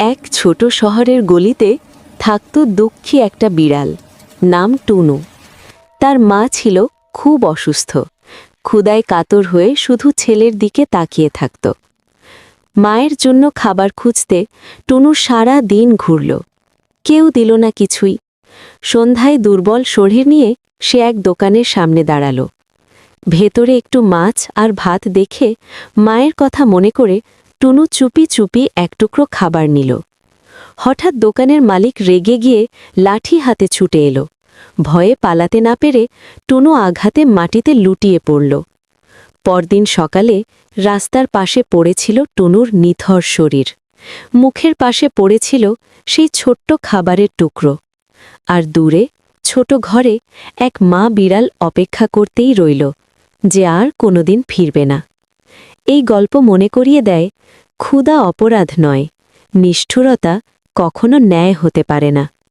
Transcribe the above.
এক ছোট শহরের গলিতে থাকত দুঃখী একটা বিড়াল, নাম টুনু। তার মা ছিল খুব অসুস্থ, ক্ষুধায় কাতর হয়ে শুধু ছেলের দিকে তাকিয়ে থাকত। মায়ের জন্য খাবার খুঁজতে টুনু সারা দিন ঘুরল, কেউ দিল না কিছুই। সন্ধ্যায় দুর্বল শরীর নিয়ে সে এক দোকানের সামনে দাঁড়াল। ভেতরে একটু মাছ আর ভাত দেখে মায়ের কথা মনে করে টুনু চুপি চুপি এক টুকরো খাবার নিল। হঠাৎ দোকানের মালিক রেগে গিয়ে লাঠি হাতে ছুটে এলো। ভয়ে পালাতে না পেরে টুনু আঘাতে মাটিতে লুটিয়ে পড়ল। পরদিন সকালে রাস্তার পাশে পড়েছিল টুনুর নিথর শরীর। মুখের পাশে পড়েছিল সেই ছোট্ট খাবারের টুকরো। আর দূরে ছোট ঘরে এক মা বিড়াল অপেক্ষা করতেই রইল, যে আর কোনোদিন ফিরবে না। এই গল্প মনে করিয়ে দেয়, ক্ষুধা অপরাধ নয়, নিষ্ঠুরতা কখনো ন্যায় হতে পারে না।